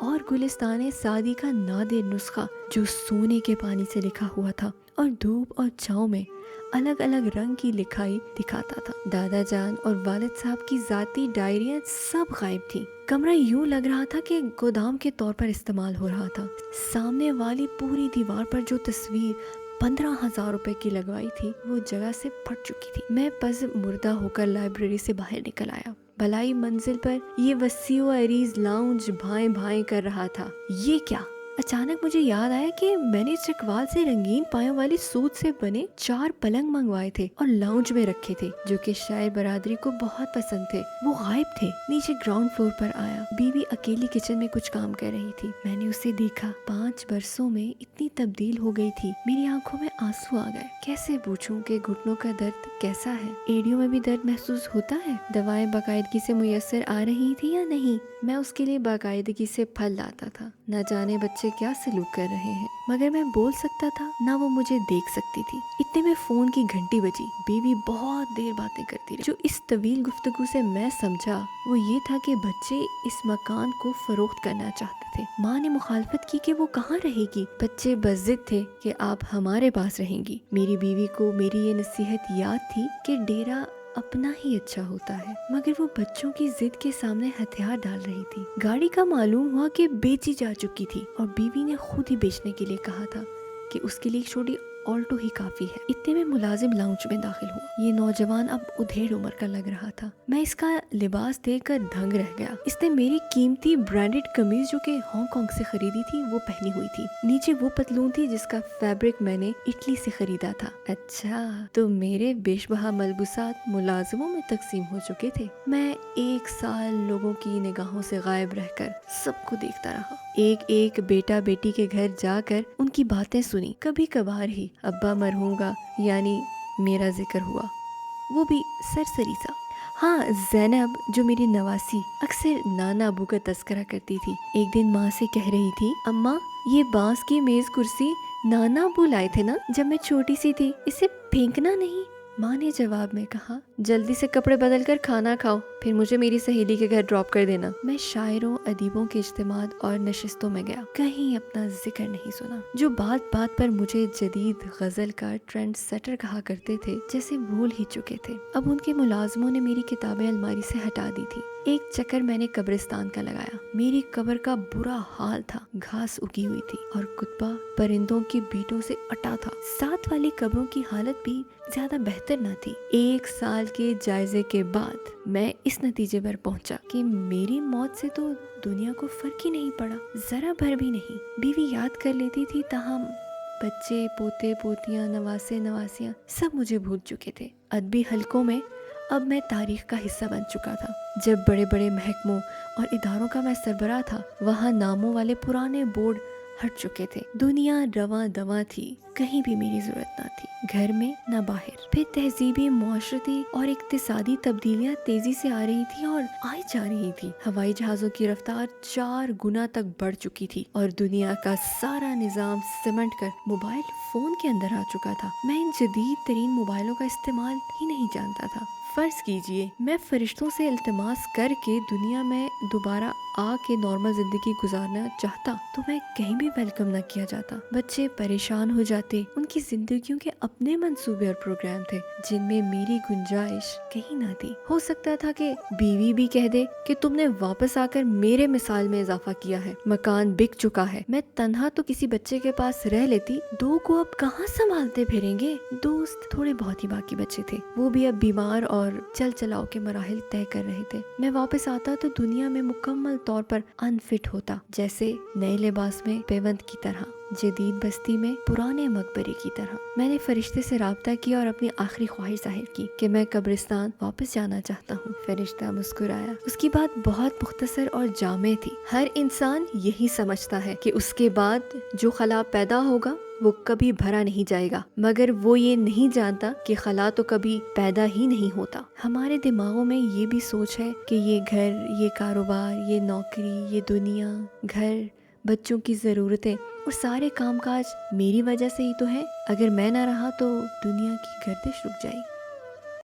اور گلستان سعدی کا نادر نسخہ جو سونے کے پانی سے لکھا ہوا تھا اور دھوپ اور چھاؤں میں الگ الگ رنگ کی لکھائی دکھاتا تھا۔ دادا جان اور والد صاحب کی ذاتی ڈائریاں سب غائب تھیں۔ کمرہ یوں لگ رہا تھا کہ گودام کے طور پر استعمال ہو رہا تھا۔ سامنے والی پوری دیوار پر جو تصویر 15,000 روپے کی لگوائی تھی وہ جگہ سے پھٹ چکی تھی۔ میں پز مردہ ہو کر لائبریری سے باہر نکل آیا۔ بلائی منزل پر یہ وسیع و عریض لاؤنج بھائیں بھائیں کر رہا تھا۔ یہ کیا؟ اچانک مجھے یاد آیا کہ میں نے چکوال سے رنگین پایوں والی سوت سے بنے 4 پلنگ منگوائے تھے اور لاؤنج میں رکھے تھے جو کہ شاعر برادری کو بہت پسند تھے۔ وہ غائب تھے۔ نیچے گراؤنڈ فلور پر آیا۔ بیوی اکیلی کچن میں کچھ کام کر رہی تھی۔ میں نے اسے دیکھا۔ 5 برسوں میں اتنی تبدیل ہو گئی تھی۔ میری آنکھوں میں آنسو آ گئے۔ کیسے پوچھوں کہ گھٹنوں کا درد کیسا ہے؟ ایڑیوں میں بھی درد محسوس ہوتا ہے؟ دوائیں باقاعدگی سے میسر آ رہی تھی یا نہیں؟ میں اس کے لیے باقاعدگی سے پھل لاتا تھا۔ نہ جانے بچے کیا سلوک کر رہے ہیں، مگر میں بول سکتا تھا نہ وہ مجھے دیکھ سکتی تھی۔ اتنے میں فون کی گھنٹی بجی۔ بیوی بہت دیر باتیں کرتی رہی۔ جو اس طویل گفتگو سے میں سمجھا وہ یہ تھا کہ بچے اس مکان کو فروخت کرنا چاہتے تھے۔ ماں نے مخالفت کی کہ وہ کہاں رہے گی۔ بچے بضد تھے کہ آپ ہمارے پاس رہیں گی۔ میری بیوی کو میری یہ نصیحت یاد تھی کہ ڈیرا اپنا ہی اچھا ہوتا ہے، مگر وہ بچوں کی ضد کے سامنے ہتھیار ڈال رہی تھی۔ گاڑی کا معلوم ہوا کہ بیچی جا چکی تھی اور بیوی نے خود ہی بیچنے کے لیے کہا تھا کہ اس کے لیے ایک چھوٹی آلٹو ہی کافی ہے۔ اتنے میں ملازم لاؤنج میں داخل ہوا۔ یہ نوجوان اب ادھیڑ عمر کا لگ رہا تھا۔ میں اس کا لباس دیکھ کر دھنگ رہ گیا۔ اس نے میری قیمتی برانڈڈ قمیض جو کہ ہانگ کانگ سے خریدی تھی وہ پہنی ہوئی تھی۔ نیچے وہ پتلون تھی جس کا فیبرک میں نے اٹلی سے خریدا تھا۔ اچھا، تو میرے بیش بہا ملبوسات ملازموں میں تقسیم ہو چکے تھے۔ میں 1 سال لوگوں کی نگاہوں سے غائب رہ کر سب کو دیکھتا رہا۔ ایک بیٹا بیٹی کے گھر جا کر ان کی باتیں سنی۔ کبھی کبھار ہی ابا مرحوم کا یعنی میرا ذکر ہوا، وہ بھی سرسری سا۔ ہاں، زینب جو میری نواسی اکثر نانا ابو کا تذکرہ کرتی تھی، ایک دن ماں سے کہہ رہی تھی، اماں یہ بانس کی میز کرسی نانا ابو لائے تھے نا جب میں چھوٹی سی تھی، اسے پھینکنا نہیں۔ ماں نے جواب میں کہا، جلدی سے کپڑے بدل کر کھانا کھاؤ، پھر مجھے میری سہیلی کے گھر ڈراپ کر دینا۔ میں شاعروں ادیبوں کے اجتماعات اور نشستوں میں گیا، کہیں اپنا ذکر نہیں سنا۔ جو بات بات پر مجھے جدید غزل کا ٹرینڈ سیٹر کہا کرتے تھے جیسے بھول ہی چکے تھے۔ اب ان کے ملازموں نے میری کتابیں الماری سے ہٹا دی تھی۔ ایک چکر میں نے قبرستان کا لگایا۔ میری قبر کا برا حال تھا، گھاس اگی ہوئی تھی اور کتبہ پرندوں کی بیٹوں سے اٹا تھا۔ ساتھ والی قبروں کی حالت بھی زیادہ بہتر نہ تھی۔ 1 سال کے جائزے کے بعد میں اس نتیجے پر پہنچا کہ میری موت سے تو دنیا کو فرق ہی نہیں پڑا، ذرا بھر بھی نہیں۔ بیوی یاد کر لیتی تھی، تاہم بچے پوتے پوتیاں نواسے نواسیاں سب مجھے بھول چکے تھے۔ ادبی حلقوں میں اب میں تاریخ کا حصہ بن چکا تھا۔ جب بڑے بڑے محکموں اور اداروں کا میں سربراہ تھا، وہاں ناموں والے پرانے بورڈ ہٹ چکے تھے۔ دنیا رواں دواں تھی، کہیں بھی میری ضرورت نہ تھی، گھر میں نہ باہر۔ پھر تہذیبی، معاشرتی اور اقتصادی تبدیلیاں تیزی سے آ رہی تھی اور آئی جا رہی تھی۔ ہوائی جہازوں کی رفتار 4 گنا تک بڑھ چکی تھی اور دنیا کا سارا نظام سمٹ کر موبائل فون کے اندر آ چکا تھا۔ میں ان جدید ترین موبائلوں کا استعمال ہی نہیں جانتا تھا۔ فرض کیجئے میں فرشتوں سے التماس کر کے دنیا میں دوبارہ آ کے نارمل زندگی گزارنا چاہتا تو میں کہیں بھی ویلکم نہ کیا جاتا۔ بچے پریشان ہو جاتے، ان کی زندگیوں کے اپنے منصوبے اور پروگرام تھے جن میں میری گنجائش کہیں نہ تھی۔ ہو سکتا تھا کہ بیوی بھی کہہ دے کہ تم نے واپس آ کر میرے مثال میں اضافہ کیا ہے، مکان بک چکا ہے۔ میں تنہا تو کسی بچے کے پاس رہ لیتی، 2 کو اب کہاں سنبھالتے پھریں گے؟ دوست تھوڑے بہت ہی باقی بچے تھے، وہ بھی اب بیمار اور چل چلاؤ کے مراحل طے کر رہے تھے۔ میں واپس آتا تو دنیا میں مکمل طور پر انفٹ ہوتا، جیسے نئے لباس میں پیوند کی طرح، جدید بستی میں پرانے مقبرے کی طرح۔ میں نے فرشتے سے رابطہ کیا اور اپنی آخری خواہش ظاہر کی کہ میں قبرستان واپس جانا چاہتا ہوں۔ فرشتہ مسکرایا۔ اس کی بات بہت مختصر اور جامع تھی۔ ہر انسان یہی سمجھتا ہے کہ اس کے بعد جو خلا پیدا ہوگا وہ کبھی بھرا نہیں جائے گا، مگر وہ یہ نہیں جانتا کہ خلا تو کبھی پیدا ہی نہیں ہوتا۔ ہمارے دماغوں میں یہ بھی سوچ ہے کہ یہ گھر، یہ کاروبار، یہ نوکری، یہ دنیا، گھر، بچوں کی ضرورتیں اور سارے کام کاج میری وجہ سے ہی تو ہے۔ اگر میں نہ رہا تو دنیا کی گردش رک جائے گی۔